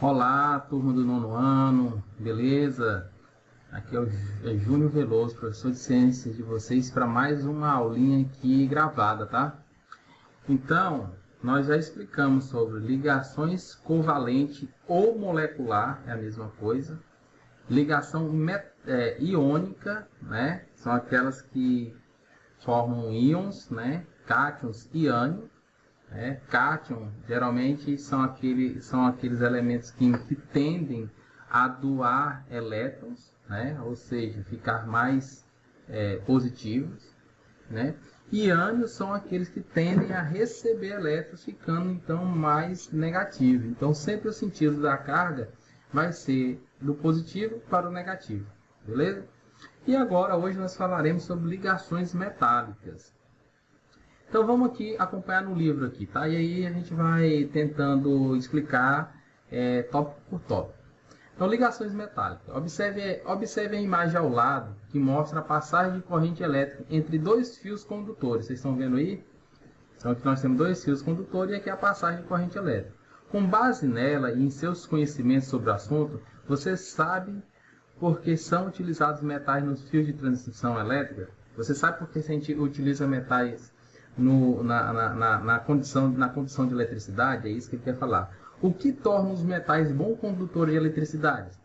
Olá, turma do nono ano, beleza? Aqui é Júnior Veloso, professor de ciências de vocês, para mais uma aulinha aqui gravada, tá? Então, nós já explicamos sobre ligações covalente ou molecular, é a mesma coisa. Ligação iônica, né? São aquelas que formam íons, né? Cátions e ânions. Cátion geralmente são aqueles elementos químicos que tendem a doar elétrons, né? Ou seja, ficar mais positivos, né? E ânions são aqueles que tendem a receber elétrons, ficando então mais negativos. Então sempre o sentido da carga vai ser do positivo para o negativo, beleza? E agora hoje nós falaremos sobre ligações metálicas. Então vamos aqui acompanhar no livro aqui, tá? E aí a gente vai tentando explicar tópico por tópico. Então, ligações metálicas. Observe a imagem ao lado que mostra a passagem de corrente elétrica entre dois fios condutores. Vocês estão vendo aí? Então aqui nós temos dois fios condutores e aqui a passagem de corrente elétrica. Com base nela e em seus conhecimentos sobre o assunto, você sabe por que são utilizados metais nos fios de transmissão elétrica? Você sabe por que a gente utiliza metais na condição de eletricidade? É isso que ele quer falar. O que torna os metais bons condutores de eletricidade?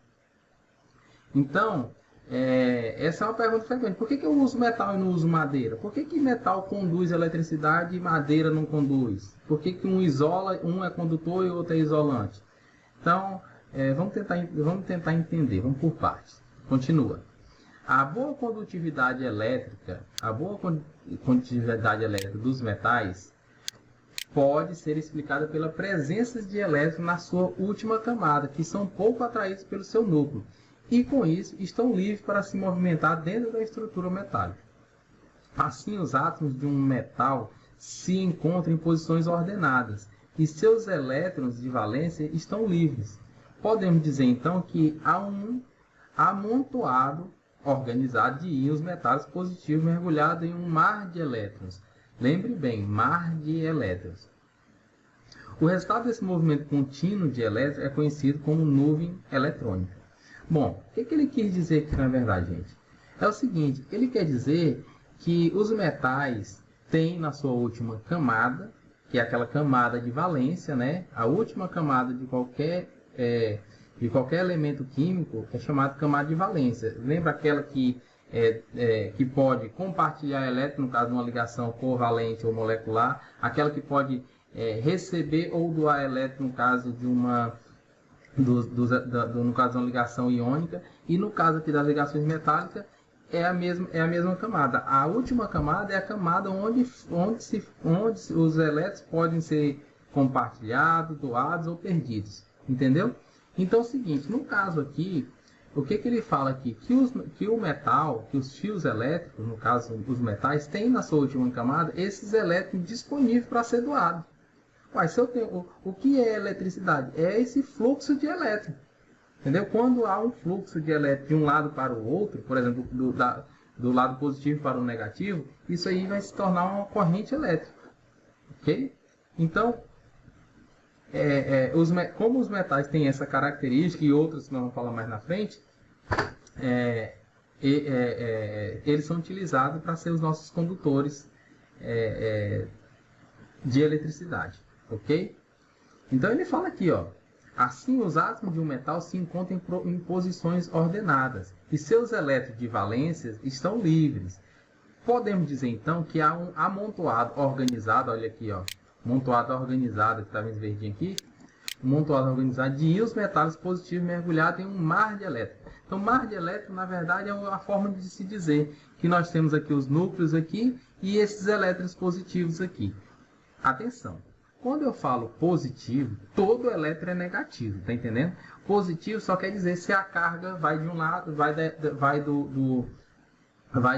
Então, essa é uma pergunta frequente. Por que eu uso metal e não uso madeira? Por que metal conduz eletricidade e madeira não conduz? Por que um isola, um é condutor e o outro é isolante? Então, vamos tentar entender, vamos por partes. Continua. A boa condutividade elétrica dos metais pode ser explicada pela presença de elétrons na sua última camada, que são pouco atraídos pelo seu núcleo, e com isso estão livres para se movimentar dentro da estrutura metálica. Assim, os átomos de um metal se encontram em posições ordenadas, e seus elétrons de valência estão livres. Podemos dizer então que há um amontoado organizado de íons metálicos positivos mergulhado em um mar de elétrons. Lembre bem, mar de elétrons. O resultado desse movimento contínuo de elétrons é conhecido como nuvem eletrônica. Bom, o que ele quis dizer aqui na verdade, gente? É o seguinte, ele quer dizer que os metais têm na sua última camada, que é aquela camada de valência, né? A última camada de qualquer elemento químico é chamada de camada de valência. Lembra aquela que pode compartilhar elétron, no caso de uma ligação covalente ou molecular, aquela que pode receber ou doar elétron, no caso de uma ligação iônica, e no caso aqui das ligações metálicas é a mesma camada. A última camada é a camada onde os elétrons podem ser compartilhados, doados ou perdidos. Entendeu? Então é o seguinte, no caso aqui, o que ele fala aqui? Que o metal, que os fios elétricos, no caso os metais, têm na sua última camada esses elétrons disponíveis para ser doados. Uai, se eu tenho, o que é eletricidade? É esse fluxo de elétrons. Entendeu? Quando há um fluxo de elétrons de um lado para o outro, por exemplo, do lado positivo para o negativo, isso aí vai se tornar uma corrente elétrica. Ok? Então, como os metais têm essa característica e outras que nós vamos falar mais na frente, eles são utilizados para ser os nossos condutores de eletricidade, ok? Então ele fala aqui, ó, assim os átomos de um metal se encontram em posições ordenadas e seus elétrons de valências estão livres. Podemos dizer então que há um amontoado organizado, olha aqui, ó, amontoado organizado, que está vendo verdinho aqui, amontoado organizado de íons metálicos positivos mergulhados em um mar de elétrons. Então, mar de elétrons, na verdade, é uma forma de se dizer que nós temos aqui os núcleos aqui e esses elétrons positivos aqui. Atenção, quando eu falo positivo, todo elétron é negativo, tá entendendo? Positivo só quer dizer se a carga vai de um lado, vai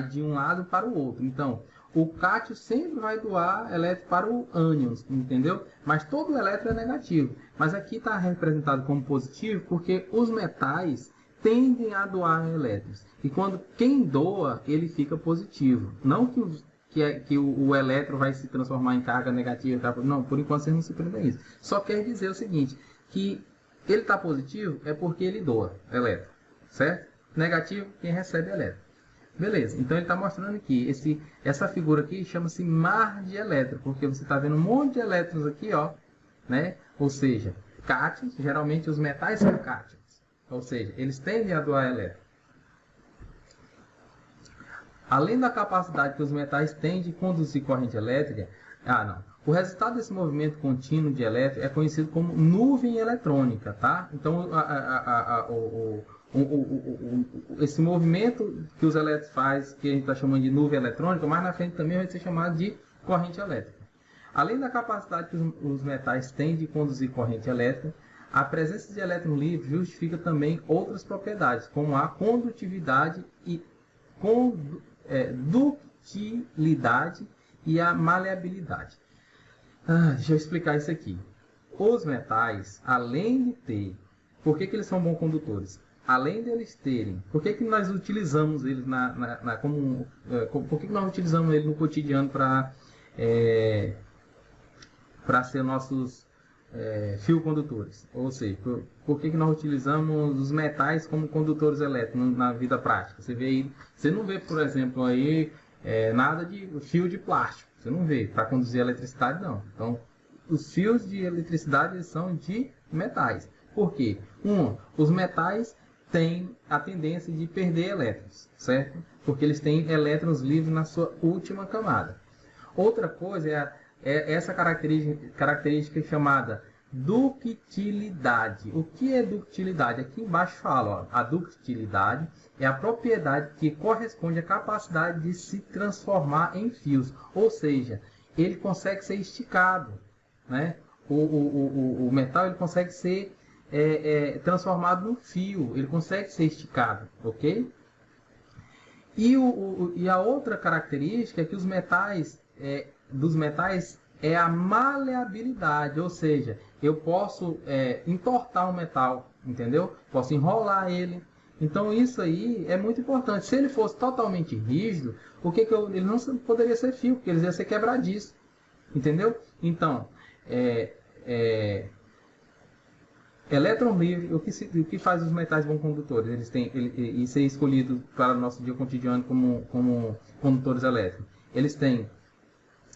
de um lado para o outro. Então, o cátion sempre vai doar elétron para o ânion, entendeu? Mas todo elétron é negativo. Mas aqui está representado como positivo porque os metais tendem a doar elétrons. E quando quem doa, ele fica positivo. Não que o elétron vai se transformar em carga negativa. Tá? Não, por enquanto vocês não se prendem isso. Só quer dizer o seguinte, que Ele está positivo é porque ele doa elétron, certo? Negativo, quem recebe elétron. Beleza, então ele está mostrando aqui, essa figura aqui chama-se mar de elétrons, porque você está vendo um monte de elétrons aqui, ó, né? Ou seja, cátions, geralmente os metais são cátions, ou seja, eles tendem a doar elétron. Além da capacidade que os metais têm de conduzir corrente elétrica, o resultado desse movimento contínuo de elétrons é conhecido como nuvem eletrônica, tá? Então, esse movimento que os elétrons fazem, que a gente está chamando de nuvem eletrônica, mais na frente também vai ser chamado de corrente elétrica. Além da capacidade que os metais têm de conduzir corrente elétrica, a presença de elétrons livres justifica também outras propriedades, como a condutividade e ductilidade e a maleabilidade. Deixa eu explicar isso aqui. Os metais, além de ter... Por que eles são bons condutores? Além deles terem... Por que nós utilizamos eles por que nós utilizamos eles no cotidiano para ser nossos fio condutores? Ou seja, por que nós utilizamos os metais como condutores elétricos na vida prática? Você não vê, por exemplo, aí nada de fio de plástico. Você não vê para conduzir eletricidade, não. Então, os fios de eletricidade eles são de metais. Por quê? Os metais têm a tendência de perder elétrons, certo? Porque eles têm elétrons livres na sua última camada. Outra coisa é essa característica chamada ductilidade. O que é ductilidade? Aqui embaixo fala, ó, a ductilidade é a propriedade que corresponde à capacidade de se transformar em fios. Ou seja, ele consegue ser esticado, né? O metal ele consegue ser transformado num fio, ele consegue ser esticado, ok? E a outra característica é que os metais dos metais é a maleabilidade, ou seja, eu posso entortar um metal, entendeu? Posso enrolar ele. Então isso aí é muito importante. Se ele fosse totalmente rígido, ele não poderia ser fio, porque ele ia ser quebradiço, entendeu? Então, elétron livre, o que faz os metais bons condutores? Eles têm isso é escolhido para o nosso dia cotidiano como condutores elétricos. Eles têm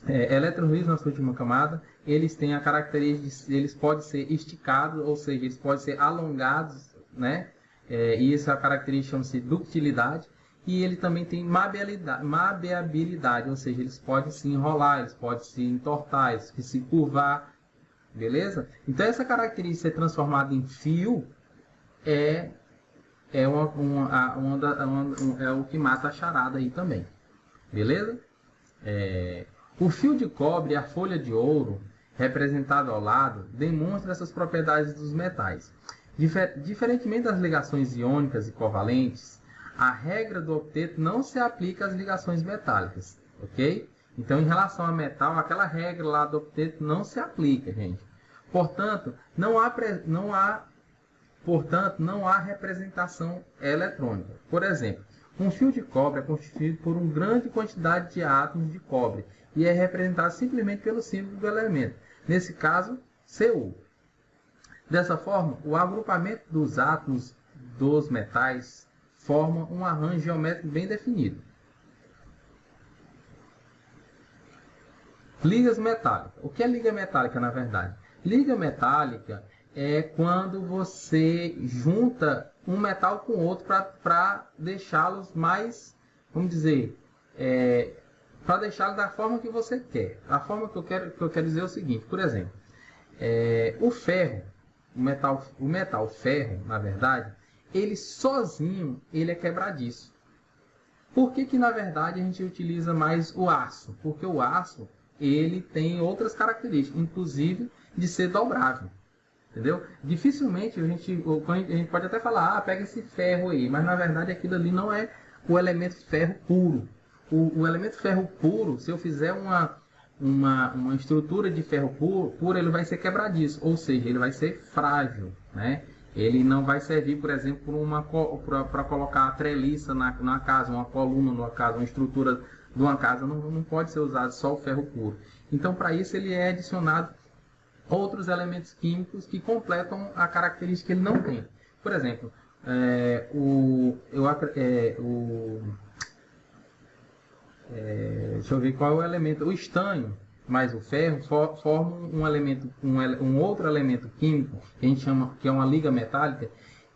elétrons livres na sua última camada, eles têm a característica de eles podem ser esticados, ou seja, eles podem ser alongados, né? E essa característica chama-se ductilidade. E ele também tem maleabilidade, ou seja, eles podem se enrolar, eles podem se entortar, eles podem se curvar, beleza? Então essa característica de ser transformado em fio é o que mata a charada aí também, beleza? O fio de cobre e a folha de ouro, representado ao lado, demonstram essas propriedades dos metais. Diferentemente das ligações iônicas e covalentes, a regra do octeto não se aplica às ligações metálicas, ok? Então, em relação a metal, aquela regra lá do octeto não se aplica, gente. Portanto, não há representação eletrônica. Por exemplo, um fio de cobre é constituído por uma grande quantidade de átomos de cobre e é representado simplesmente pelo símbolo do elemento, nesse caso, Cu. Dessa forma, o agrupamento dos átomos dos metais forma um arranjo geométrico bem definido. Ligas metálicas. O que é liga metálica, na verdade? Liga metálica é quando você junta um metal com outro para deixá-los mais, vamos dizer, para deixá-los da forma que você quer. A forma que eu quero dizer é o seguinte, por exemplo, o ferro, o metal ferro, na verdade, ele sozinho ele é quebradiço. Por que na verdade a gente utiliza mais o aço? Porque o aço ele tem outras características, inclusive de ser dobrável. Entendeu? Dificilmente a gente pode até falar, pega esse ferro aí, mas na verdade aquilo ali não é o elemento ferro puro. O elemento ferro puro, se eu fizer uma estrutura de ferro puro, ele vai ser quebradiço, ou seja, ele vai ser frágil, né? Ele não vai servir, por exemplo, para colocar a treliça na casa, uma coluna numa casa, uma estrutura de uma casa, não pode ser usado só o ferro puro. Então, para isso, ele é adicionado outros elementos químicos que completam a característica que ele não tem. Por exemplo, deixa eu ver qual é o elemento. O estanho mais o ferro formam um outro elemento químico que a gente chama que é uma liga metálica,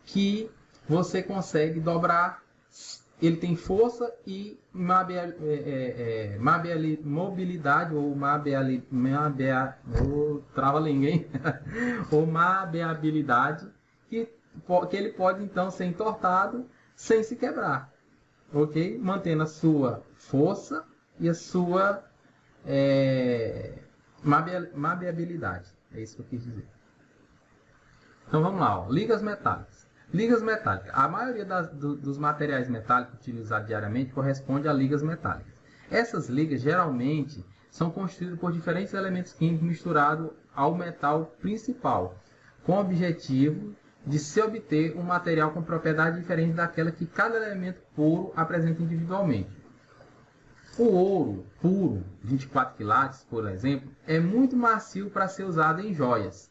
que você consegue dobrar. Ele tem força e mobilidade ou trava-língua, hein? Ou maleabilidade, que ele pode então ser entortado sem se quebrar, ok? Mantendo a sua força e a sua maleabilidade. É isso que eu quis dizer. Então vamos lá, ó. Ligas metálicas. Ligas metálicas. A maioria dos materiais metálicos utilizados diariamente corresponde a ligas metálicas. Essas ligas geralmente são constituídas por diferentes elementos químicos misturados ao metal principal, com o objetivo de se obter um material com propriedade diferente daquela que cada elemento puro apresenta individualmente. O ouro puro, 24 quilates, por exemplo, é muito macio para ser usado em joias.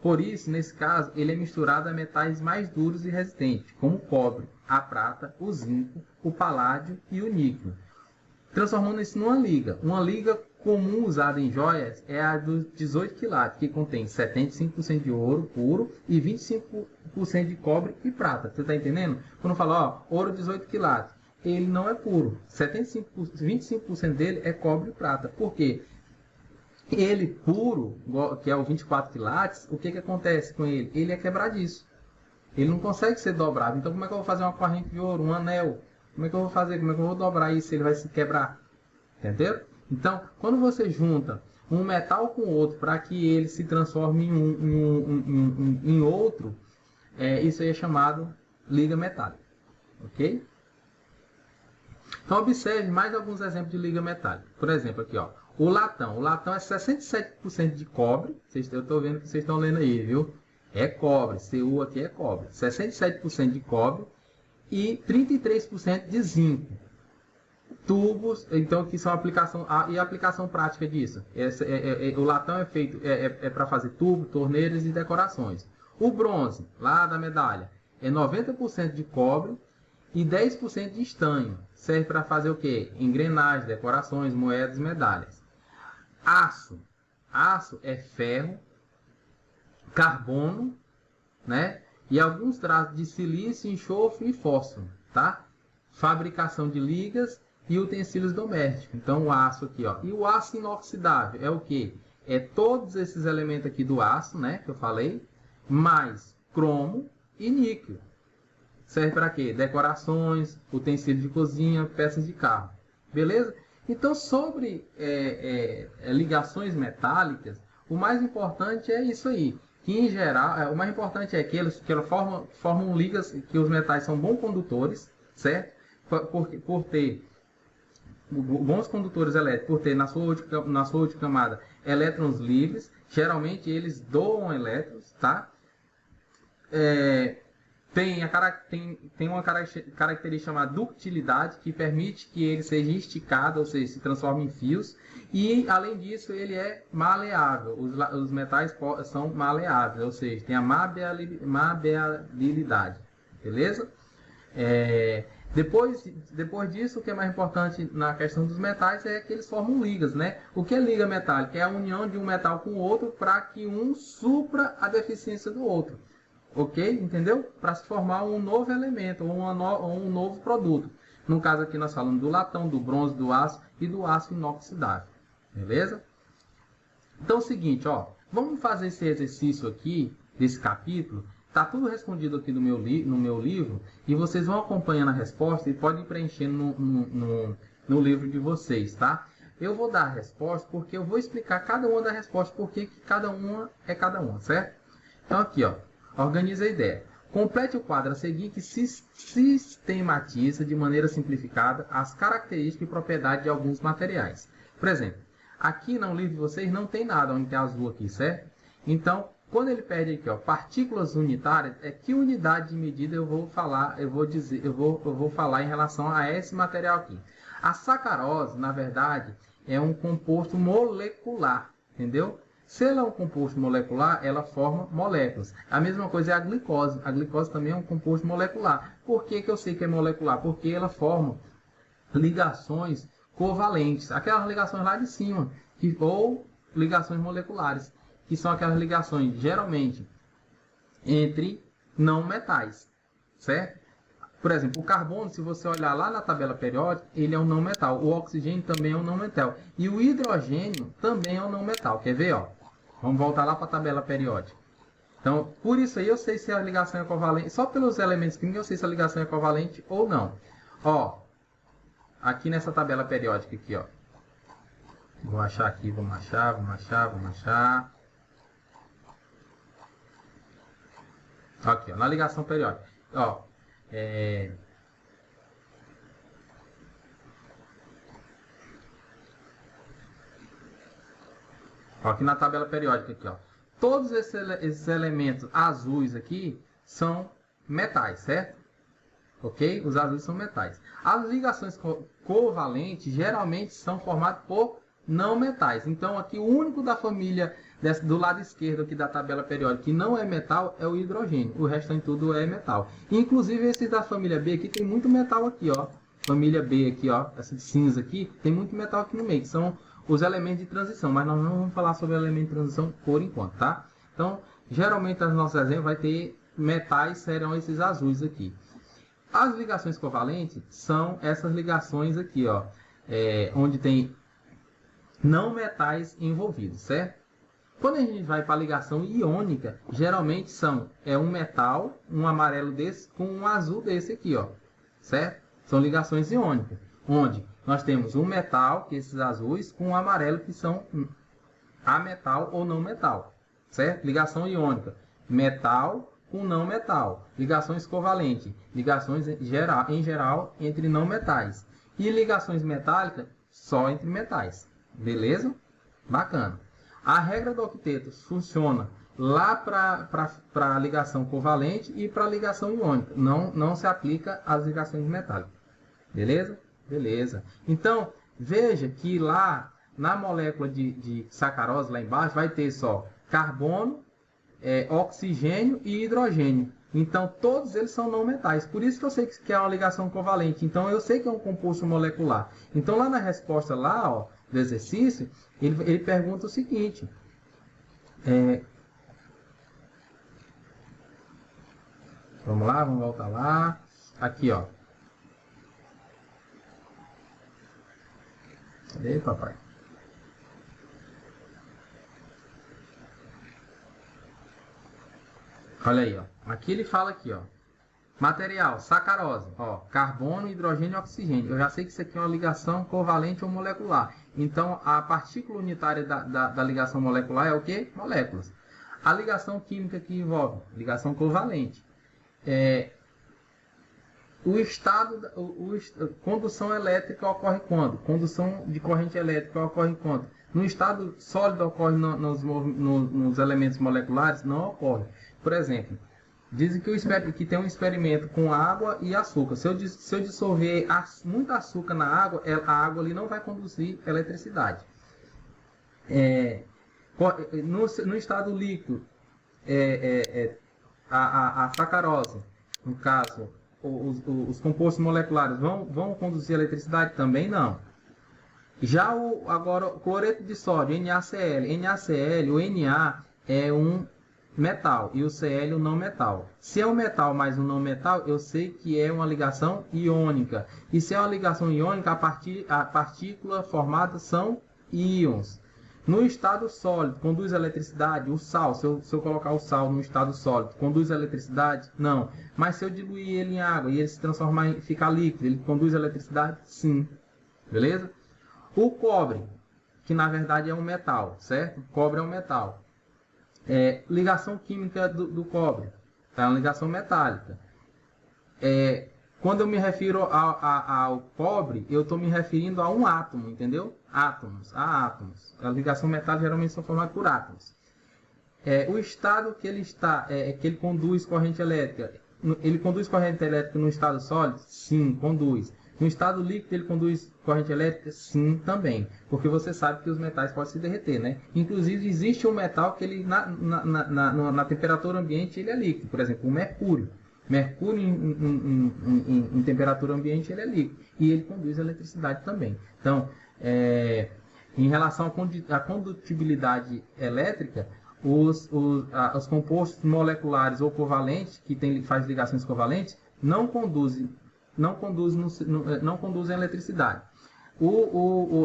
Por isso, nesse caso, ele é misturado a metais mais duros e resistentes, como o cobre, a prata, o zinco, o paládio e o níquel, transformando isso numa liga. Uma liga comum usada em joias é a dos 18 quilates, que contém 75% de ouro puro e 25% de cobre e prata. Você está entendendo? Quando fala, ó, ouro 18 quilates, ele não é puro. 25% dele é cobre e prata. Por quê? Ele puro, que é o 24 quilates, o que acontece com ele? Ele é quebradiço. Ele não consegue ser dobrado. Então como é que eu vou fazer uma corrente de ouro, um anel? Como é que eu vou fazer? Como é que eu vou dobrar isso? Ele vai se quebrar. Entendeu? Então, quando você junta um metal com outro para que ele se transforme em outro, isso aí é chamado liga metálica. Ok? Então observe mais alguns exemplos de liga metálica. Por exemplo, aqui, ó. O latão. O latão é 67% de cobre. Eu estou vendo que vocês estão lendo aí, viu? É cobre. Cu aqui é cobre. 67% de cobre e 33% de zinco. Tubos, então, que são aplicação... E a aplicação prática disso? O latão é feito para fazer tubos, torneiras e decorações. O bronze, lá da medalha, é 90% de cobre e 10% de estanho. Serve para fazer o quê? Engrenagens, decorações, moedas, medalhas. Aço. Aço é ferro, carbono, né? E alguns traços de silício, enxofre e fósforo, tá? Fabricação de ligas e utensílios domésticos. Então o aço aqui, ó. E o aço inoxidável é o quê? É todos esses elementos aqui do aço, né? Que eu falei, mais cromo e níquel. Serve para quê? Decorações, utensílios de cozinha, peças de carro. Beleza? Então, sobre ligações metálicas, o mais importante é isso aí. Que, em geral, o mais importante é que elas formam ligas, que os metais são bons condutores, certo? Por ter bons condutores elétricos, por ter na sua última camada elétrons livres. Geralmente, eles doam elétrons, tá? Tem uma característica chamada ductilidade, que permite que ele seja esticado, ou seja, se transforme em fios. E, além disso, ele é maleável. Os metais são maleáveis, ou seja, tem a maleabilidade. Beleza? Depois disso, o que é mais importante na questão dos metais é que eles formam ligas, né? O que é liga metálica? É a união de um metal com o outro para que um supra a deficiência do outro. Ok? Entendeu? Para se formar um novo elemento ou um novo produto. No caso aqui nós falamos do latão, do bronze, do aço e do aço inoxidável. Beleza? Então é o seguinte, ó. Vamos fazer esse exercício aqui, desse capítulo. Está tudo respondido aqui no meu livro. E vocês vão acompanhando a resposta e podem ir preenchendo no livro de vocês, tá? Eu vou dar a resposta porque eu vou explicar cada uma das respostas, porque cada uma é cada uma, certo? Então aqui, ó. Organize a ideia. Complete o quadro a seguir que sistematiza de maneira simplificada as características e propriedades de alguns materiais. Por exemplo, aqui no livro de vocês não tem nada, onde tem azul aqui, certo? Então, quando ele pede aqui, ó, partículas unitárias, que unidade de medida eu vou falar em relação a esse material aqui. A sacarose, na verdade, é um composto molecular, entendeu? Se ela é um composto molecular, ela forma moléculas. A mesma coisa é a glicose. A glicose também é um composto molecular. Por que que eu sei que é molecular? Porque ela forma ligações covalentes, aquelas ligações lá de cima, ou ligações moleculares, que são aquelas ligações geralmente entre não metais, certo? Por exemplo, o carbono, se você olhar lá na tabela periódica, ele é um não metal. O oxigênio também é um não metal. E o hidrogênio também é um não metal. Quer ver? Ó? Vamos voltar lá para a tabela periódica. Então, por isso aí eu sei se a ligação é covalente. Só pelos elementos químicos eu sei se a ligação é covalente ou não. Ó, aqui nessa tabela periódica aqui, ó. Vou achar aqui, vamos achar. Aqui, ó, na ligação periódica. Ó, aqui na tabela periódica aqui, ó. Todos esses elementos azuis aqui são metais, certo? Ok? Os azuis são metais. As ligações covalentes geralmente são formadas por não metais. Então aqui o único da família do lado esquerdo aqui da tabela periódica que não é metal é o hidrogênio. O restante tudo é metal. Inclusive esses da família B aqui tem muito metal aqui, ó. Família B aqui, ó, essa de cinza aqui, tem muito metal aqui no meio, que são os elementos de transição, mas nós não vamos falar sobre elementos de transição por enquanto, tá? Então, geralmente nos nossos exemplos vai ter metais, serão esses azuis aqui. As ligações covalentes são essas ligações aqui, ó, onde tem não metais envolvidos, certo? Quando a gente vai para a ligação iônica, geralmente um metal, um amarelo desse com um azul desse aqui, ó, certo? São ligações iônicas, onde nós temos um metal, que esses azuis, com um amarelo, que são ametal ou não metal, certo? Ligação iônica, metal com não metal. Ligações covalentes, ligações em geral entre não metais. E ligações metálicas, só entre metais. Beleza? Bacana. A regra do octeto funciona lá para a ligação covalente e para a ligação iônica. Não se aplica às ligações metálicas. Beleza? Beleza. Então, veja que lá na molécula de sacarose, lá embaixo, vai ter só carbono, oxigênio e hidrogênio. Então, todos eles são não metais. Por isso que eu sei que é uma ligação covalente. Então, eu sei que é um composto molecular. Então, lá na resposta lá, ó, do exercício, ele pergunta o seguinte. Vamos lá, vamos voltar lá. Aqui, ó. Cadê, papai? Olha aí, ó. Aqui ele fala aqui, ó. Material, sacarose, ó, carbono, hidrogênio e oxigênio. Eu já sei que isso aqui é uma ligação covalente ou molecular. Então, a partícula unitária da ligação molecular é o quê? Moléculas. A ligação química que envolve ligação covalente. Condução elétrica ocorre quando? Condução de corrente elétrica ocorre quando? No estado sólido ocorre nos elementos moleculares? Não ocorre. Por exemplo, dizem que tem um experimento com água e açúcar. Se eu dissolver muito açúcar na água, a água ali não vai conduzir eletricidade. No estado líquido, a sacarose, no caso, os compostos moleculares vão conduzir eletricidade? Também não. Já agora, o cloreto de sódio, NaCl, o Na é um metal e o Cl um não metal. Se é um metal mais um não metal, eu sei que é uma ligação iônica. E se é uma ligação iônica, a partícula formada são íons. No estado sólido, conduz eletricidade? O sal, se eu colocar o sal no estado sólido, conduz eletricidade? Não. Mas se eu diluir ele em água e ele se transformar em ficar líquido, ele conduz eletricidade? Sim. Beleza? O cobre, que na verdade é um metal, certo? O cobre é um metal. Ligação química do cobre, é uma ligação metálica. Quando eu me refiro ao cobre, eu estou me referindo a um átomo, entendeu? Átomos. A ligação metálica geralmente são formadas por átomos. O estado que ele está, que ele conduz corrente elétrica. Ele conduz corrente elétrica no estado sólido? Sim, conduz. No estado líquido ele conduz corrente elétrica? Sim, também. Porque você sabe que os metais podem se derreter, né? Inclusive existe um metal que ele na temperatura ambiente ele é líquido. Por exemplo, o mercúrio. Mercúrio em temperatura ambiente ele é líquido. E ele conduz eletricidade também. Então, em relação à condutibilidade elétrica, os compostos moleculares ou covalentes, que faz ligações covalentes, não conduzem eletricidade.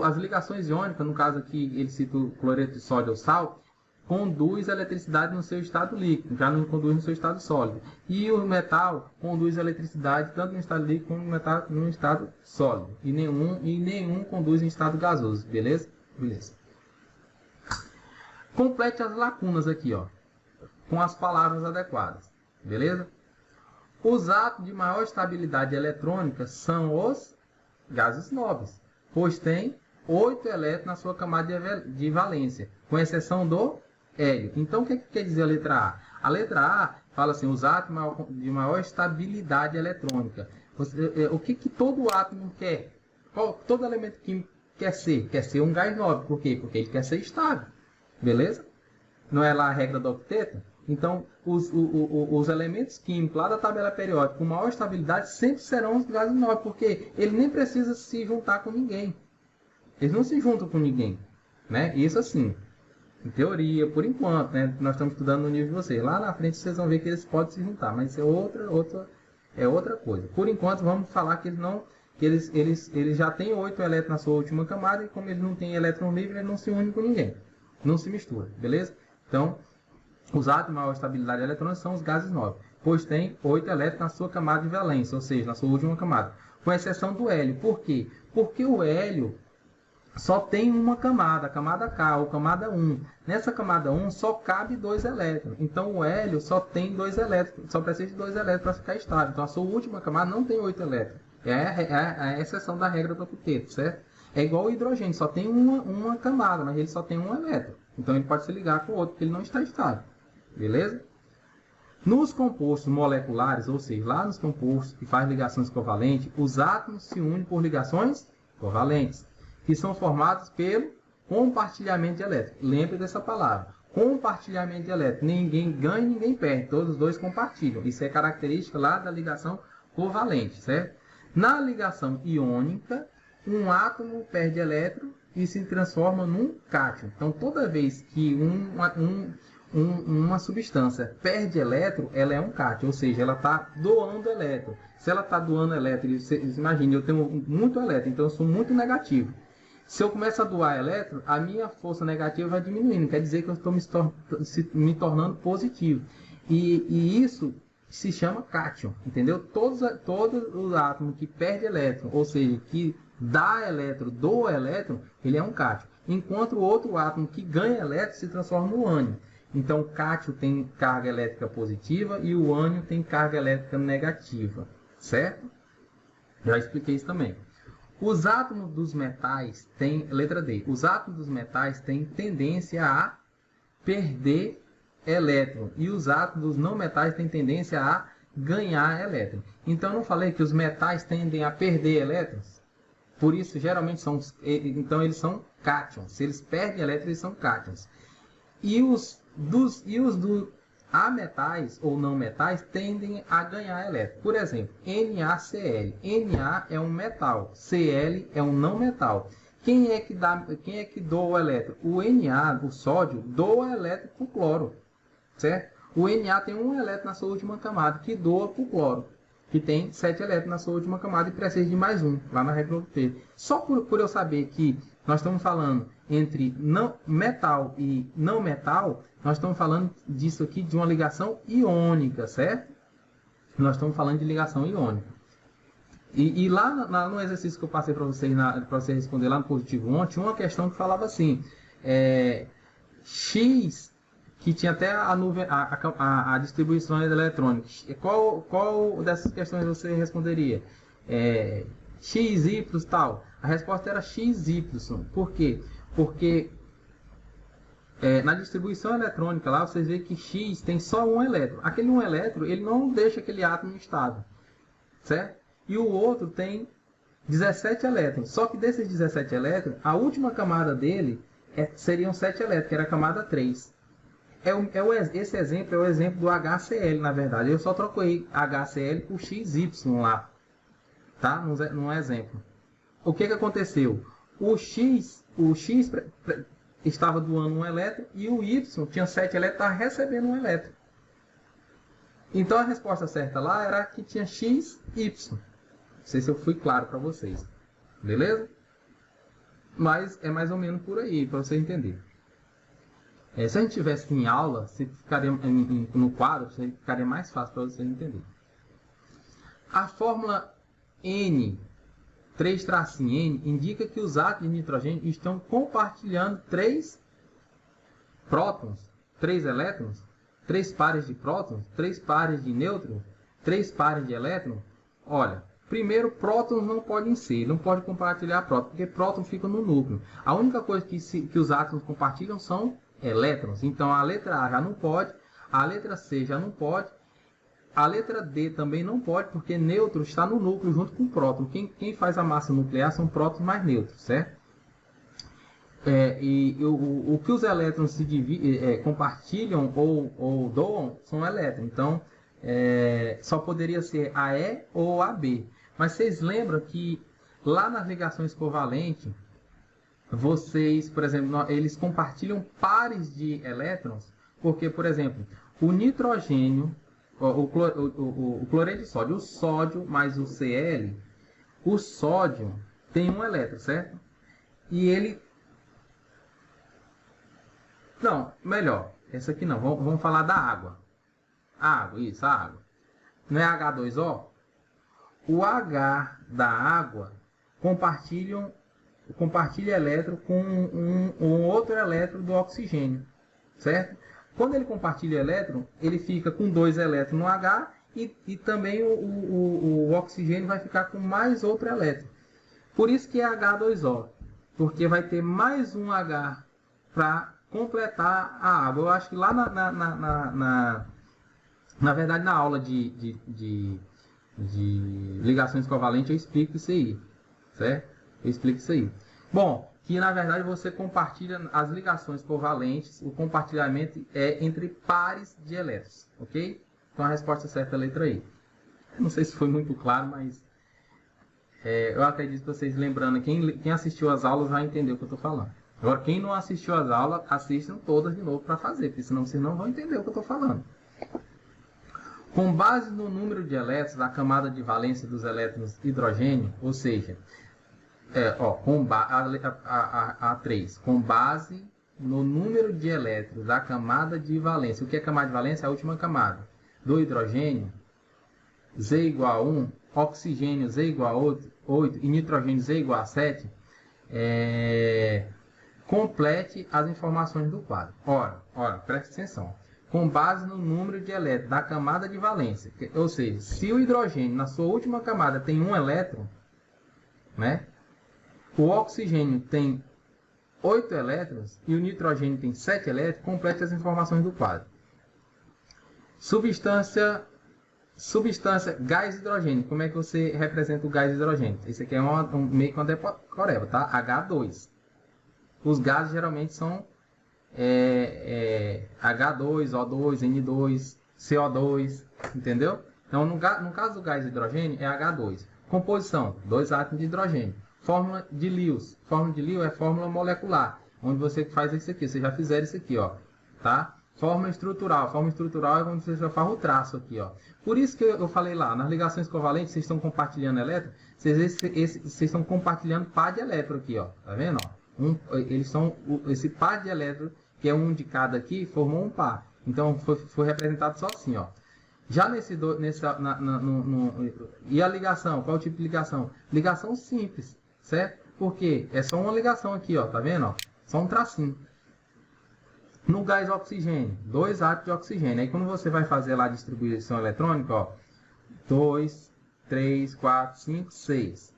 As ligações iônicas, no caso aqui ele cita o cloreto de sódio ou sal, conduz a eletricidade no seu estado líquido, já não conduz no seu estado sólido. E o metal conduz a eletricidade tanto no estado líquido como no estado sólido. E nenhum conduz em estado gasoso, beleza? Beleza. Complete as lacunas aqui, ó, com as palavras adequadas, beleza? Os átomos de maior estabilidade eletrônica são os gases nobres, pois tem 8 elétrons na sua camada de valência, com exceção do hélio. Então, o que quer dizer a letra A? A letra A fala assim, os átomos de maior estabilidade eletrônica. O que todo átomo quer? Todo elemento químico quer ser? Quer ser um gás nobre. Por quê? Porque ele quer ser estável. Beleza? Não é lá a regra do octeto? Então, os elementos químicos lá da tabela periódica com maior estabilidade sempre serão os gases nobres, porque ele nem precisa se juntar com ninguém. Eles não se juntam com ninguém, né? Isso assim, em teoria, por enquanto, né? Nós estamos estudando no nível de vocês. Lá na frente vocês vão ver que eles podem se juntar, mas isso é outra coisa. Por enquanto, vamos falar que eles já têm 8 elétrons na sua última camada, e como eles não têm elétron livre, eles não se unem com ninguém. Não se mistura, beleza? Então, os átomos de maior estabilidade eletrônica são os gases nobres, pois tem 8 elétrons na sua camada de valência, ou seja, na sua última camada, com exceção do hélio. Por quê? Porque o hélio só tem uma camada, a camada K, ou camada 1. Nessa camada 1 só cabe 2 elétrons. Então o hélio só tem 2 elétrons, só precisa de 2 elétrons para ficar estável. Então a sua última camada não tem 8 elétrons. É a exceção da regra do octeto, certo? É igual o hidrogênio, só tem uma camada, mas ele só tem um elétron. Então ele pode se ligar com o outro, porque ele não está estável. Beleza? Nos compostos moleculares, ou seja, lá nos compostos que fazem ligações covalentes, os átomos se unem por ligações covalentes, que são formados pelo compartilhamento de elétrons. Lembre dessa palavra. Compartilhamento de elétrons. Ninguém ganha e ninguém perde. Todos os dois compartilham. Isso é característica lá da ligação covalente, certo? Na ligação iônica, um átomo perde elétron e se transforma num cátion. Então, toda vez que uma substância perde elétron, ela é um cátion, ou seja, ela está doando elétron. Se ela está doando elétron, imagine, eu tenho muito elétron, então eu sou muito negativo. Se eu começo a doar elétron, a minha força negativa vai diminuindo, quer dizer que eu estou me tornando positivo. E isso se chama cátion, entendeu? Todos os átomos que perde elétron, ou seja, que dá elétron, doa elétron, ele é um cátion. Enquanto o outro átomo que ganha elétron se transforma no ânion. Então, o cátion tem carga elétrica positiva e o ânion tem carga elétrica negativa, certo? Já expliquei isso também. Os átomos dos metais têm, letra D, os átomos dos metais têm tendência a perder elétron e os átomos dos não metais têm tendência a ganhar elétron. Então, eu não falei que os metais tendem a perder elétrons? Por isso, geralmente, então eles são cátions. Se eles perdem elétrons, eles são cátions. E os ametais ou não metais tendem a ganhar elétrons. Por exemplo, NaCl. Na é um metal, Cl é um não metal. Quem é que doa o elétron? O Na, o sódio, doa elétron para o cloro, certo? O Na tem um elétron na sua última camada que doa para o cloro, que tem 7 elétrons na sua última camada e precisa de mais um, lá na regra do T. Só por eu saber que nós estamos falando entre metal e não metal, nós estamos falando disso aqui de uma ligação iônica, certo? Nós estamos falando de ligação iônica. E lá no exercício que eu passei para vocês, para você responder lá no positivo ontem, tinha uma questão que falava assim, X, que tinha até a distribuição eletrônica. Qual dessas questões você responderia? X, Y, tal. A resposta era X, Y. Por quê? Porque na distribuição eletrônica lá, vocês veem que X tem só um elétron. Aquele um elétron, ele não deixa aquele átomo estável, certo? E o outro tem 17 elétrons. Só que desses 17 elétrons, a última camada dele seriam 7 elétrons, que era a camada 3. Esse exemplo é o exemplo do HCl, na verdade. Eu só troquei HCl por XY lá, tá? Num exemplo. O que aconteceu? O X estava doando um elétron e o Y tinha 7 elétrons, estava recebendo um elétron. Então a resposta certa lá era que tinha XY. Não sei se eu fui claro para vocês. Beleza? Mas é mais ou menos por aí, para você entender. Se a gente tivesse em aula, se ficaria no quadro, ficaria mais fácil para você entender. A fórmula N, 3-N, indica que os átomos de nitrogênio estão compartilhando 3 prótons, 3 elétrons, 3 pares de prótons, 3 pares de nêutrons, 3 pares de elétrons. Olha, primeiro, prótons não podem ser, não pode compartilhar prótons, porque próton fica no núcleo. A única coisa que os átomos compartilham são elétrons. Então a letra A já não pode, a letra C já não pode, a letra D também não pode, porque nêutron está no núcleo junto com próton. Quem faz a massa nuclear são prótons mais nêutrons, certo? O que os elétrons compartilham ou doam são elétrons. Então só poderia ser a E ou a B. Mas vocês lembram que lá nas ligações covalentes, vocês, por exemplo, eles compartilham pares de elétrons, porque, por exemplo, o nitrogênio, o cloreto de sódio, o sódio mais o Cl, o sódio tem um elétron, certo? E ele... Não, melhor, esse aqui não, vamos falar da água. A água, isso, a água. Não é H2O? O H da água compartilha elétron com um outro elétron do oxigênio, certo? Quando ele compartilha elétron, ele fica com 2 elétrons no H e também o oxigênio vai ficar com mais outro elétron. Por isso que é H2O, porque vai ter mais um H para completar a água. Eu acho que lá na verdade na aula de ligações covalentes eu explico isso aí, certo? Eu explico isso aí. Bom, que na verdade você compartilha as ligações covalentes, o compartilhamento é entre pares de elétrons, ok? Então a resposta certa é a letra E. Não sei se foi muito claro, mas eu acredito que vocês lembrando, quem assistiu às aulas vai entender o que eu estou falando. Agora, quem não assistiu às aulas, assistam todas de novo para fazer, porque senão vocês não vão entender o que eu estou falando. Com base no número de elétrons da camada de valência dos elétrons hidrogênio, ou seja, A3, com base no número de elétrons da camada de valência. O que é camada de valência? A última camada. Do hidrogênio, Z igual a 1, oxigênio Z igual a 8 e nitrogênio Z igual a 7, complete as informações do quadro. Ora, preste atenção. Com base no número de elétrons da camada de valência. Ou seja, se o hidrogênio na sua última camada tem 1 elétron, né? O oxigênio tem 8 elétrons e o nitrogênio tem 7 elétrons, complete as informações do quadro. Substância, gás hidrogênio. Como é que você representa o gás hidrogênio? Esse aqui é meio que uma decoreba, tá? H2. Os gases geralmente são H2, O2, N2, CO2, entendeu? Então, no caso do gás hidrogênio, é H2. Composição, 2 átomos de hidrogênio. Fórmula de Lewis. Fórmula de Lewis é fórmula molecular, onde você faz isso aqui. Vocês já fizeram isso aqui, ó, tá? Fórmula estrutural. Fórmula estrutural é quando você já faz o traço aqui, ó. Por isso que eu falei lá, nas ligações covalentes, vocês estão compartilhando elétron, vocês estão compartilhando par de elétron aqui, ó. Tá vendo, ó? Esse par de elétron, que é um de cada aqui, formou um par. Então, foi representado só assim, ó. Já e a ligação? Qual o tipo de ligação? Ligação simples, certo? Porque é só uma ligação aqui, ó. Tá vendo, ó? Só um tracinho. No gás oxigênio, 2 átomos de oxigênio. Aí, quando você vai fazer lá a distribuição eletrônica, ó. 2, 3, 4, 5, 6.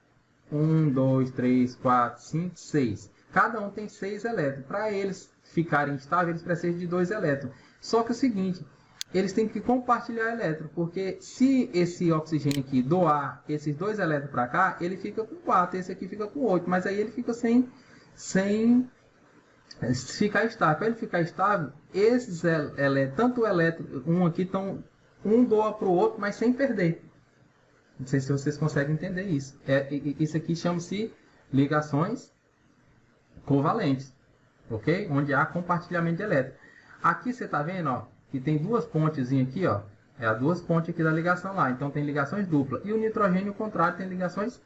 1, 2, 3, 4, 5, 6. Cada um tem 6 elétrons. Para eles ficarem estáveis, eles precisam de 2 elétrons. Só que é o seguinte, eles têm que compartilhar elétron, porque se esse oxigênio aqui doar esses 2 elétrons para cá, ele fica com 4, esse aqui fica com 8, mas aí ele fica sem ficar estável. Para ele ficar estável, esses tanto o elétron, um aqui, um doa para o outro, mas sem perder. Não sei se vocês conseguem entender isso. Isso aqui chama-se ligações covalentes, ok? Onde há compartilhamento de elétrons. Aqui você está vendo, ó, que tem 2 pontezinhas aqui, ó. É as 2 pontes aqui da ligação lá. Então tem ligações duplas. E o nitrogênio, o contrário, tem ligações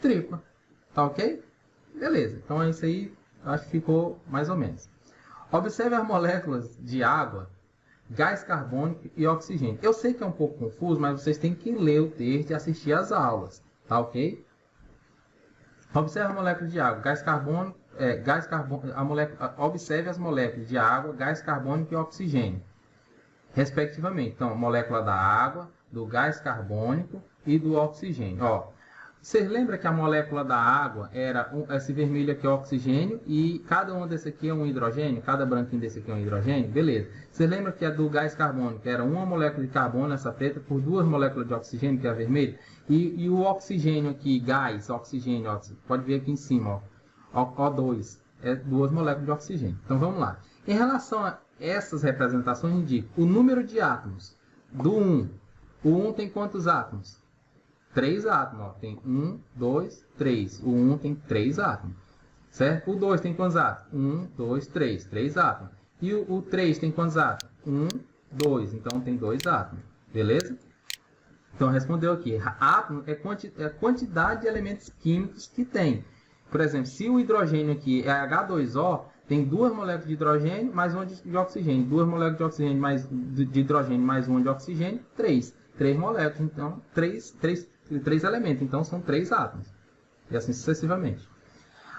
triplas. Tá ok? Beleza. Então é isso aí. Acho que ficou mais ou menos. Observe as moléculas de água, gás carbônico e oxigênio. Eu sei que é um pouco confuso, mas vocês têm que ler o texto e assistir às aulas. Tá ok? Observe a molécula de água, gás carbônico, observe as moléculas de água, gás carbônico e oxigênio, respectivamente. Então, molécula da água, do gás carbônico e do oxigênio. Ó, vocês lembram que a molécula da água era esse vermelho aqui é o oxigênio e cada um desse aqui é um hidrogênio? Cada branquinho desse aqui é um hidrogênio? Beleza. Vocês lembram que a do gás carbônico era uma molécula de carbono, essa preta, por 2 moléculas de oxigênio, que é a vermelha? E o oxigênio aqui, gás, oxigênio, pode ver aqui em cima, ó, O2, é 2 moléculas de oxigênio. Então vamos lá. Em relação a essas representações, indica o número de átomos do 1. O 1 tem quantos átomos? 3 átomos, ó. Tem 1, 2, 3. O 1 tem 3 átomos. Certo? O 2 tem quantos átomos? 1, 2, 3. 3 átomos. E o 3 tem quantos átomos? 1, 2. Então tem 2 átomos. Beleza? Então respondeu aqui. Átomo é a quantidade de elementos químicos que tem. Por exemplo, se o hidrogênio aqui é H2O, tem 2 moléculas de hidrogênio mais 1 de oxigênio. 2 moléculas de oxigênio de hidrogênio mais 1 de oxigênio, 3. 3 moléculas, então 3 elementos, então são 3 átomos. E assim sucessivamente.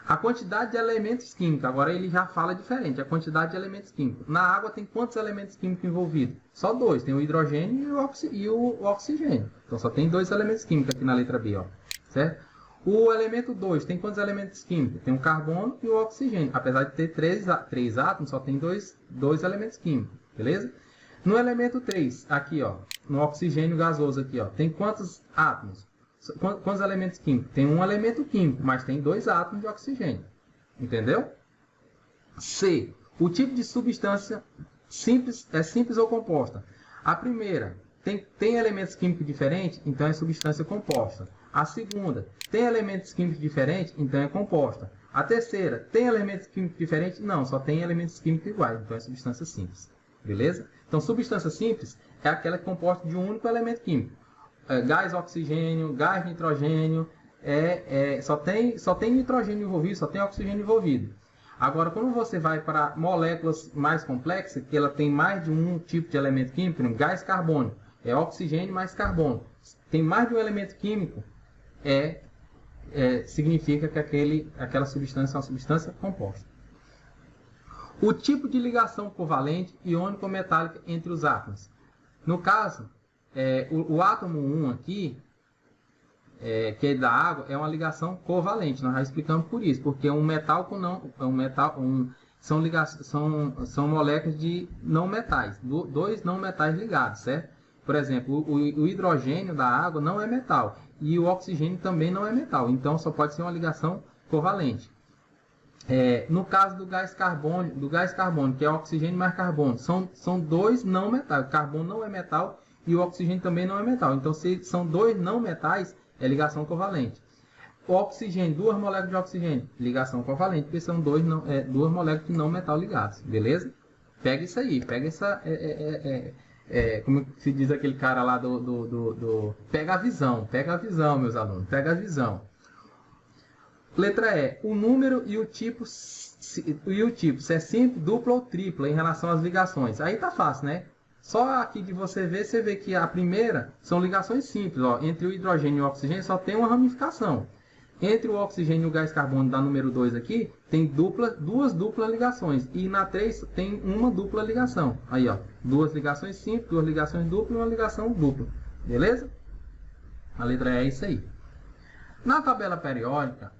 A quantidade de elementos químicos, agora ele já fala diferente, a quantidade de elementos químicos. Na água tem quantos elementos químicos envolvidos? Só 2, tem o hidrogênio e o oxigênio. Então só tem 2 elementos químicos aqui na letra B, ó. Certo? O elemento 2 tem quantos elementos químicos? Tem o carbono e o oxigênio. Apesar de ter 3 átomos, só tem 2 elementos químicos, beleza? No elemento 3, aqui, ó, no oxigênio gasoso aqui, ó, tem quantos átomos? Quantos elementos químicos? Tem um elemento químico, mas tem 2 átomos de oxigênio. Entendeu? C. O tipo de substância é simples ou composta. A primeira, tem elementos químicos diferentes, então é substância composta. A segunda, tem elementos químicos diferentes, então é composta. A terceira, tem elementos químicos diferentes? Não, só tem elementos químicos iguais, então é substância simples. Beleza? Então, substância simples é aquela que é composta de um único elemento químico. Gás oxigênio, gás nitrogênio, só tem nitrogênio envolvido, só tem oxigênio envolvido. Agora, quando você vai para moléculas mais complexas, que ela tem mais de um tipo de elemento químico, gás carbônico, é oxigênio mais carbono. Tem mais de um elemento químico, significa que aquela substância é uma substância composta. O tipo de ligação covalente iônico-metálica entre os átomos. No caso, o átomo 1 aqui, que é da água, é uma ligação covalente. Nós já explicamos por isso, porque um metal com são moléculas de não metais, 2 não metais ligados, certo? Por exemplo, o hidrogênio da água não é metal e o oxigênio também não é metal, então só pode ser uma ligação covalente. No caso do gás carbônico, que é oxigênio mais carbono, são 2 não metais. O carbono não é metal e o oxigênio também não é metal. Então, se são 2 não metais, é ligação covalente. O oxigênio, 2 moléculas de oxigênio, ligação covalente, porque são 2 moléculas de não metal ligadas. Beleza? Pega isso aí, pega essa... como se diz aquele cara lá pega a visão, meus alunos, pega a visão. Letra E, o número e o tipo, se é simples, dupla ou tripla em relação às ligações. Aí tá fácil, né? Só aqui de você vê que a primeira são ligações simples, ó. Entre o hidrogênio e o oxigênio só tem uma ramificação. Entre o oxigênio e o gás carbônico da número 2 aqui, tem 2 duplas ligações. E na 3 tem uma dupla ligação. Aí, ó, 2 ligações simples, 2 ligações duplas e uma ligação dupla. Beleza? A letra E é isso aí. Na tabela periódica,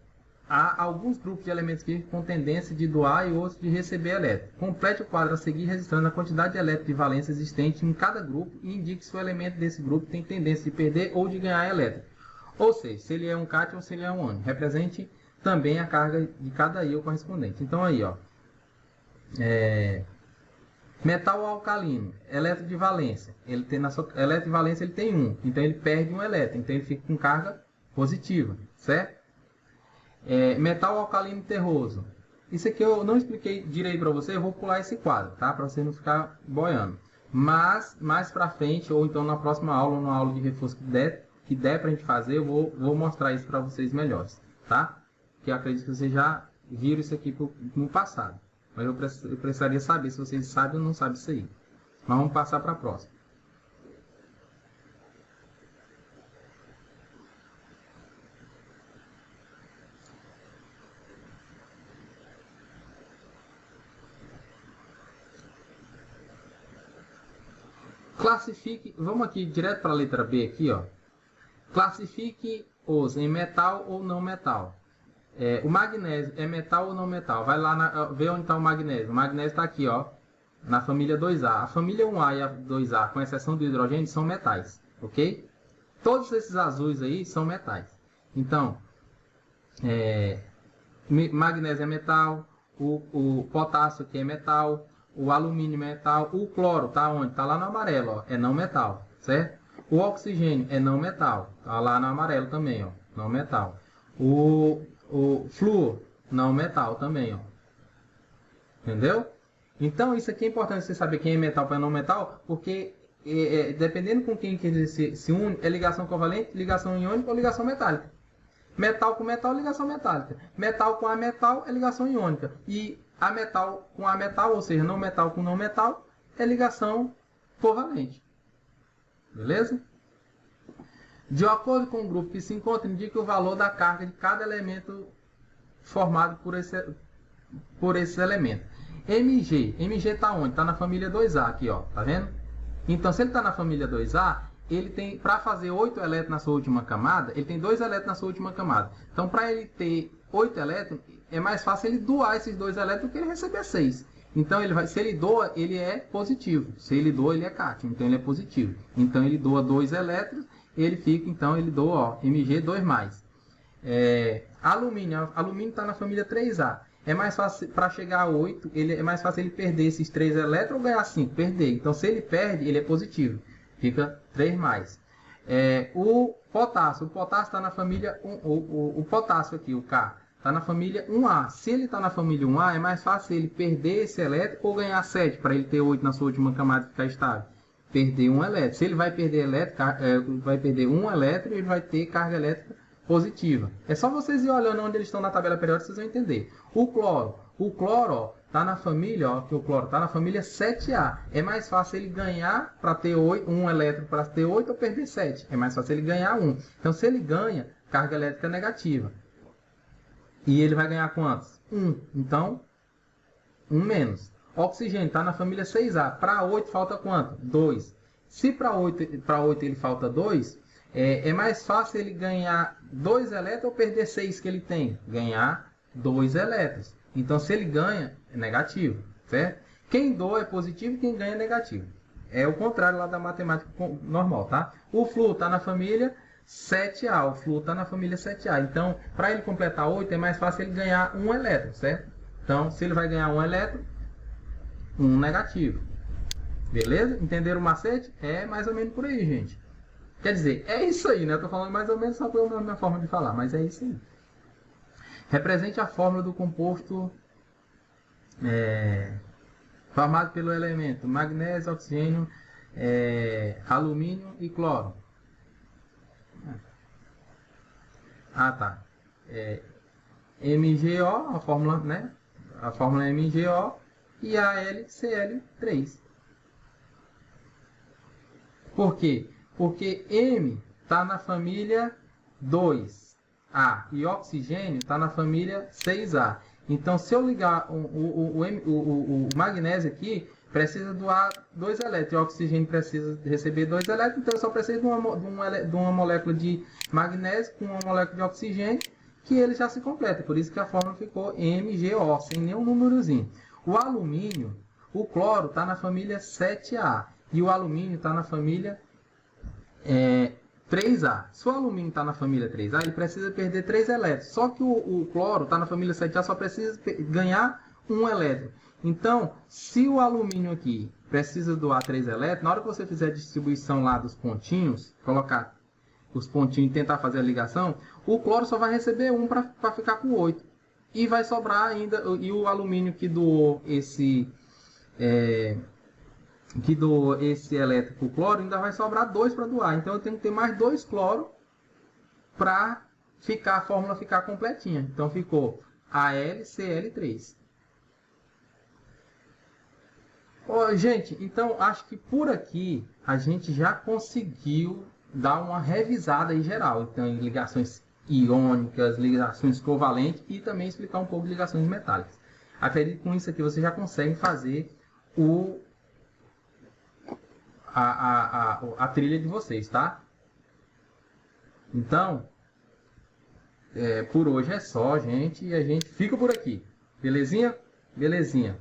há alguns grupos de elementos químicos com tendência de doar e outros de receber elétron. Complete o quadro a seguir registrando a quantidade de elétrons de valência existente em cada grupo e indique se o elemento desse grupo tem tendência de perder ou de ganhar elétron. Ou seja, se ele é um cátion ou se ele é um ânion. Represente também a carga de cada íon correspondente. Então aí, ó, metal alcalino, elétron de valência. Ele tem na sua elétron de valência ele tem 1, então ele perde um elétron, então ele fica com carga positiva, certo? Metal alcalino terroso. Isso aqui eu não expliquei direito para você, eu vou pular esse quadro, tá? Para você não ficar boiando. Mas mais para frente ou então na próxima aula, ou na aula de reforço que der para a gente fazer, eu vou mostrar isso para vocês melhores, tá? Que eu acredito que vocês já viram isso aqui no passado. Mas eu precisaria saber se vocês sabem ou não sabem isso aí. Mas vamos passar para a próxima. Classifique, vamos aqui direto para a letra B aqui, ó. Classifique-os em metal ou não metal. O magnésio é metal ou não metal? Vai lá ver onde está o magnésio. O magnésio está aqui, ó, na família 2A. A família 1A e a 2A, com exceção do hidrogênio, são metais, ok? Todos esses azuis aí são metais. Então, magnésio é metal, o potássio aqui é metal, o alumínio é metal, o cloro tá onde? Tá lá no amarelo, ó, é não metal, certo? O oxigênio é não metal, tá lá no amarelo também, ó, não metal. O flúor, não metal também, ó. Entendeu? Então, isso aqui é importante você saber quem é metal para não metal, porque dependendo com quem que se une, é ligação covalente, ligação iônica ou ligação metálica. Metal com metal, ligação metálica. Metal com ametal é ligação iônica. E ametal com ametal, ou seja, não metal com não metal, é ligação covalente. Beleza? De acordo com o grupo que se encontra, indica o valor da carga de cada elemento formado por esse elemento. Mg está onde? Está na família 2A aqui, ó, tá vendo? Então, se ele está na família 2A, ele tem, para fazer 8 elétrons na sua última camada, ele tem 2 elétrons na sua última camada. Então, para ele ter 8 elétrons, é mais fácil ele doar esses 2 elétrons do que ele receber 6. Então, se ele doa, ele é positivo. Se ele doa, ele é cátion, então ele é positivo. Então, ele doa 2 elétrons, ele fica, então, ele doa, ó, Mg 2+. Alumínio está na família 3A. É mais fácil, para chegar a 8, é mais fácil ele perder esses 3 elétrons ou ganhar 5? Perder. Então, se ele perde, ele é positivo. Fica 3+. O potássio está na família 1, o potássio aqui, o K, está na família 1A. Se ele está na família 1A, é mais fácil ele perder esse elétron ou ganhar 7, para ele ter 8 na sua última camada e ficar estável. Perder um elétron. Se ele vai perder vai perder um elétron, ele vai ter carga elétrica positiva. É só vocês ir olhando onde eles estão na tabela periódica, vocês vão entender. O cloro, está na família, ó, que o cloro está na família 7A. É mais fácil ele ganhar para ter 8, um elétron para ter 8 ou perder 7. É mais fácil ele ganhar 1. Então, se ele ganha, carga elétrica negativa. E ele vai ganhar quantos? 1. Então, 1 menos. Oxigênio está na família 6A. Para 8 falta quanto? 2. Se para 8 ele falta 2, é mais fácil ele ganhar 2 elétrons ou perder 6 que ele tem? Ganhar 2 elétrons. Então, se ele ganha, é negativo, certo? Quem doa é positivo e quem ganha é negativo. É o contrário lá da matemática normal, tá? O flúor está na família 7A. O flúor está na família 7A. Então, para ele completar 8, é mais fácil ele ganhar 1 elétron, certo? Então, se ele vai ganhar 1 elétron, 1 negativo. Beleza? Entenderam o macete? É mais ou menos por aí, gente. Quer dizer, é isso aí, né? Eu tô falando mais ou menos só pela minha forma de falar, mas é isso aí. Represente a fórmula do composto formado pelo elemento magnésio, oxigênio, alumínio e cloro. Ah, tá. MgO, a fórmula, né? A fórmula é MgO e AlCl3. Por quê? Porque M está na família 2A e oxigênio está na família 6A. Então, se eu ligar o magnésio aqui, precisa doar 2 elétrons. E o oxigênio precisa receber 2 elétrons. Então, eu só preciso de uma molécula de magnésio com uma molécula de oxigênio, que ele já se completa. Por isso que a fórmula ficou MgO, sem nenhum númerozinho. O alumínio, o cloro está na família 7A e o alumínio está na família 3A. Se o alumínio está na família 3A, ele precisa perder 3 elétrons. Só que o cloro está na família 7A, só precisa ganhar 1 elétron. Então, se o alumínio aqui precisa doar 3 elétrons, na hora que você fizer a distribuição lá dos pontinhos, colocar os pontinhos e tentar fazer a ligação, o cloro só vai receber 1 para ficar com 8. E vai sobrar ainda, e o alumínio que doou esse elétron para o cloro, ainda vai sobrar 2 para doar. Então eu tenho que ter mais 2 cloro para a fórmula ficar completinha. Então ficou AlCl3. Gente, então acho que por aqui a gente já conseguiu dar uma revisada em geral. Então, em ligações iônicas, ligações covalentes e também explicar um pouco de ligações metálicas. Acredito que com isso aqui você já consegue fazer a trilha de vocês, tá? Então, por hoje é só, gente, e a gente fica por aqui. Belezinha? Belezinha.